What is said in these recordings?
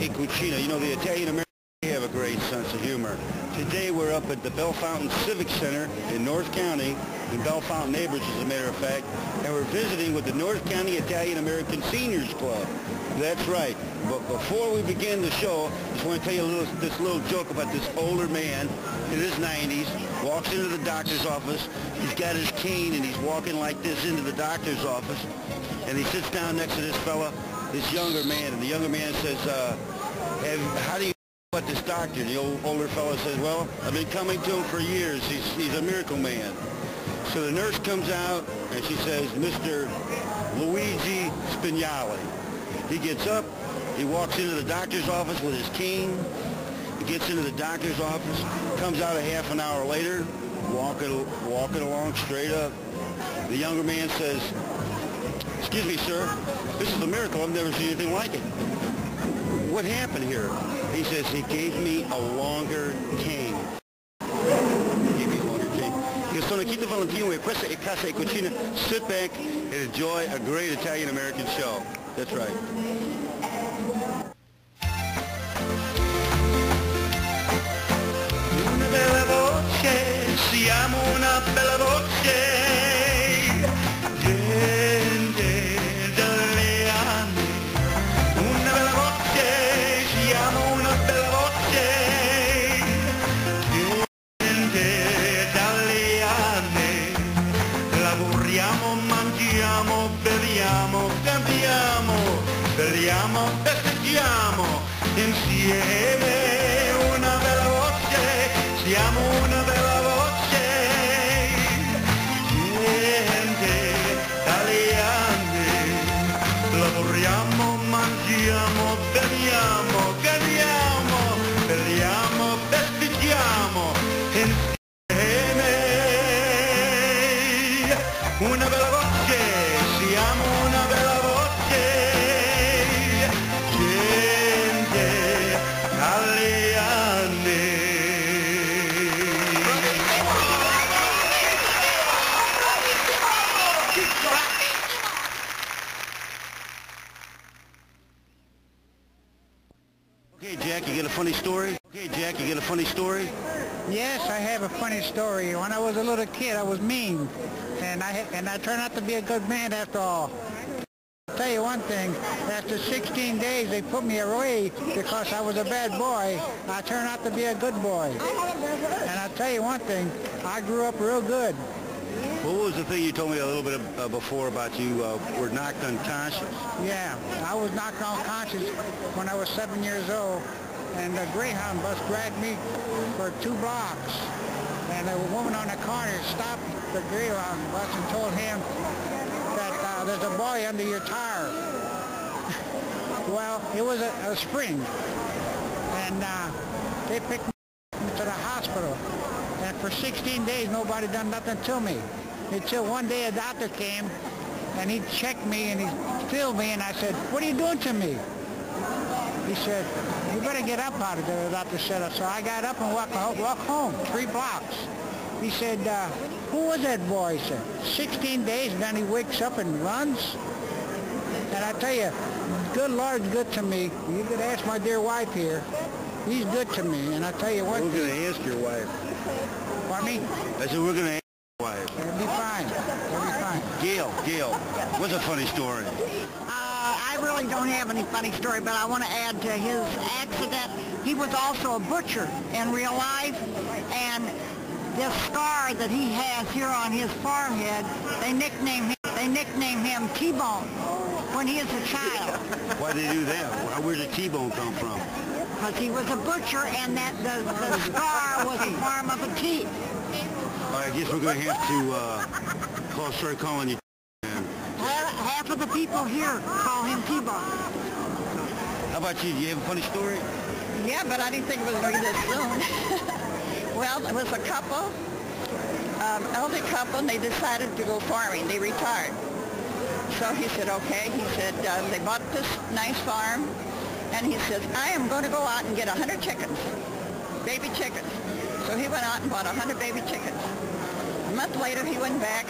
e Cucina. You know, the Italian Americans have a great sense of humor. Today we're up at the Bellfountain Civic Center in North County, in Bellfountain Neighbors as a matter of fact, and we're visiting with the North County Italian American Seniors Club. That's right. But before we begin the show, I just want to tell you this little joke about this older man in his 90s, walks into the doctor's office. He's got his cane and he's walking like this into the doctor's office, and he sits down next to this fella, this younger man, and the younger man says, how do you know about this doctor? The older fella says, well, I've been coming to him for years. He's a miracle man. So the nurse comes out and she says, Mr. Luigi Spignali. He gets up, he walks into the doctor's office with his cane. He gets into the doctor's office, comes out a half an hour later, walking along straight up. The younger man says, excuse me, sir, this is a miracle. I've never seen anything like it. What happened here? He says, he gave me a longer cane. He gave me a longer cane. Io sono Chito Valentino e questa è Casa e Cucina. Sit back and enjoy a great Italian-American show. That's right. Una bella voce, siamo una bella voce, gente dalle anni. Una bella voce, siamo una bella voce, gente dalle anni. Lavoriamo, mangiamo, beviamo, cambiamo, speriamo, festeggiamo insieme. Una bella voce, siamo una bella voce, gente italiani. Lavoriamo, mangiamo, beviamo, cambiamo, speriamo, festeggiamo insieme. Una bella voce, siamo una bella voce, gente italiani. Okay, Jack, you got a funny story? Okay, Jack, you got a funny story? Yes, I have a funny story. When I was a little kid, I was mean, and I turned out to be a good man after all. I'll tell you one thing, after 16 days they put me away because I was a bad boy. I turned out to be a good boy. And I'll tell you one thing, I grew up real good. What was the thing you told me a little bit before about you were knocked unconscious? Yeah, I was knocked unconscious when I was 7 years old, and a Greyhound bus dragged me for 2 blocks. And a woman on the corner stopped the Greyhound bus and told him that there's a boy under your tire. Well, it was a spring, and they picked me to the hospital. And for 16 days, nobody done nothing to me. Until one day a doctor came, and he checked me, and he filled me, and I said, what are you doing to me? He said, you better get up out of there, the doctor said. So I got up and walked home, 3 blocks. He said, who was that boy? He said, 16 days, and then he wakes up and runs. And I tell you, good Lord's good to me. You could ask my dear wife here. He's good to me, and I tell you what. We're going to ask your wife. Pardon me? I said, we're going to ask your wife. It'll be fine. It'll be fine. Gail, what's a funny story? I really don't have any funny story, but I want to add to his accident. He was also a butcher in real life, and this scar that he has here on his forehead, they nicknamed him T-Bone when he was a child. Why did they do that? Where did T-Bone come from? Because he was a butcher, and that the scar was the form of a T. I guess we're going to have to start calling you. Half of the people here call him T-Bone. How about you? Do you have a funny story? Yeah, but I didn't think it was going to be this soon. Well, it was a couple, elderly couple, and they decided to go farming. They retired. So he said, okay. He said, they bought this nice farm, and he says, I am going to go out and get 100 chickens, baby chickens. So he went out and bought 100 baby chickens. A month later, he went back,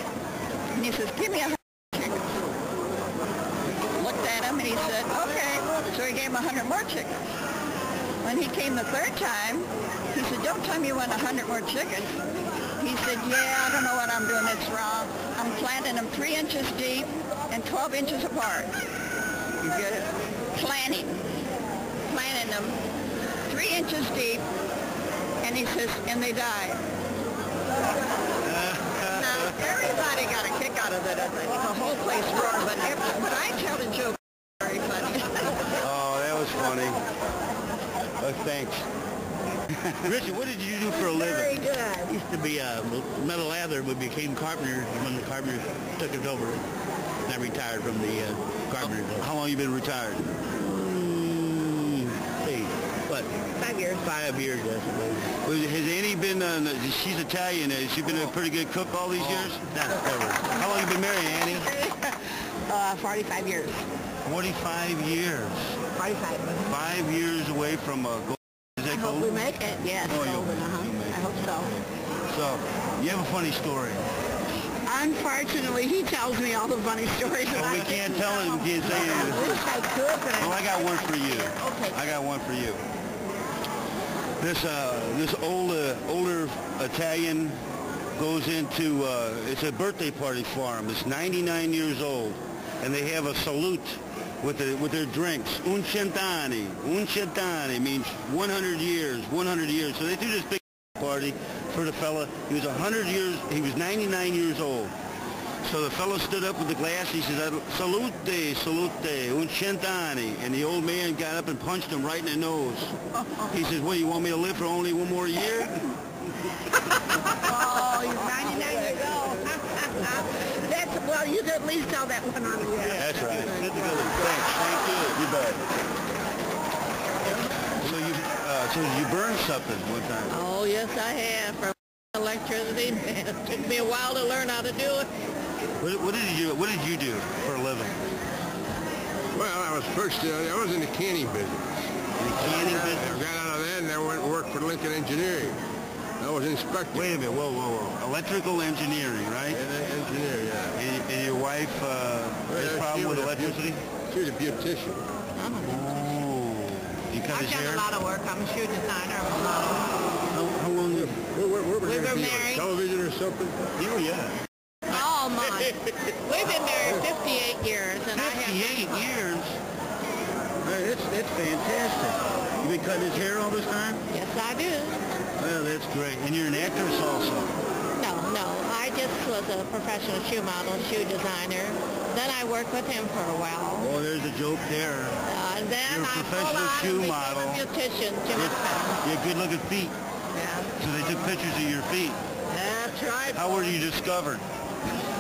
and he says, give me 100 chickens. Looked at him, and he said, okay. So he gave him 100 more chickens. When he came the third time, he said, don't tell me you want 100 more chickens. He said, yeah, I don't know what I'm doing that's wrong. I'm planting them 3 inches deep and 12 inches apart. You get it? Planting them 3 inches deep, and he says, and they died. Now, everybody got a kick out of it. The whole place roared, but I tell the joke very funny. Oh, that was funny. Oh, thanks. Richard, what did you do for a living? Very good. Used to be a metal lather. We became carpenters when the carpenters took us over. And I retired from the carpenters. How long you been retired? See, what? 5 years. 5 years, I suppose. Well, has Annie been, she's Italian, has she been a pretty good cook all these years? Not ever. How long you been married, Annie? 45 years. 45 years. 45. 5 years away from gold. Is that I hope gold? we make it. Yes, Oh, you'll golden, make it. I hope so. So, you have a funny story. Unfortunately, he tells me all the funny stories. Well, we can't tell it, we can't say I it. wish I could, but Well, I got one for you. Okay. I got one for you. This older Italian goes into, it's a birthday party for him. It's 99 years old, and they have a salute with their drinks. Un cent'anni means 100 years, 100 years. So they do this big party for the fella. He was 100 years, he was 99 years old. So the fellow stood up with the glass. He says, salute, un cent'anni. And the old man got up and punched him right in the nose. He says, what, you want me to live for only one more year? Oh, he's 99 years old. Well, you can at least tell that one on the air. That's right. Good to go. Thank you. You bet. So you burned something one time. Oh, yes, I have. From electricity. It took me a while to learn how to do it. What did you do for a living? Well, I was in the canning business. In the canning I business? got out of that and I went and worked for Lincoln Engineering. I was inspector. Wait a minute. Whoa. Electrical engineering, right? Engineer, yeah. And your wife has a problem with electricity? She was a beautician. Oh. You cut his hair? I've done a lot of work. I'm a shoe designer. How long? Where We we were married. Television or something? Yeah. Oh, my. We've been married 58 years. And 58 years? Man, that's fantastic. You been cutting his hair all this time? Yes, I do. Well, that's great. And you're an actress also? No. I just was a professional shoe model, shoe designer. Then I worked with him for a while. Oh, there's a joke there. And then You're a I professional pulled shoe out and model. became a beautician to my son. You have good-looking feet. Yeah. So they took pictures of your feet. That's right. How were you discovered?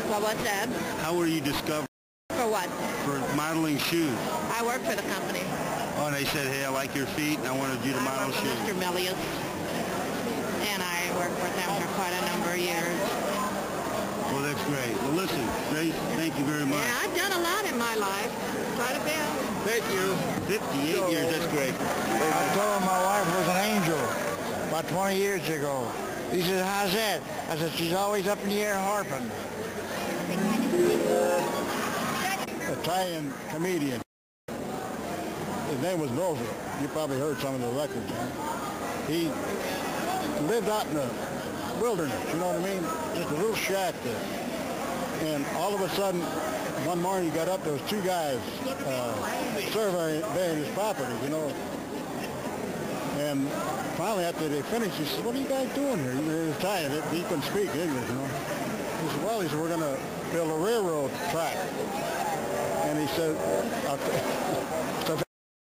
Well, what's that? How were you discovered For what? for modeling shoes? I work for the company. Oh, and they said, hey, I like your feet, and I wanted you to I model work for shoes. Mr. Millius. And I worked with them for quite a number of years. Well, that's great. Well, listen, Grace, thank you very much. Yeah, I've done a lot in my life. Quite a bit. Thank you. 58 years, that's great. I told him my wife was an angel about 20 years ago. He said, how's that? I said, she's always up in the air harping. Italian comedian. His name was Roosevelt. You probably heard some of the records. He lived out in the wilderness, you know what I mean? Just a little shack there. And all of a sudden, one morning he got up, there was two guys surveying his property, you know. And finally, after they finished, he said, what are you guys doing here? They're Italian. He couldn't speak English, you know. He said, well, we're going to build a railroad track. And he said,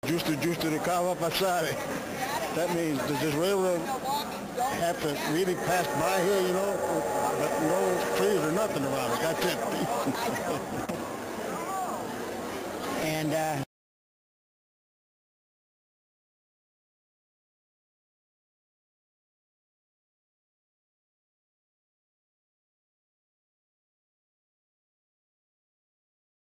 giusto di cava passare. That means, does this railroad have to really pass by here, you know? But no trees or nothing around it. That's it. And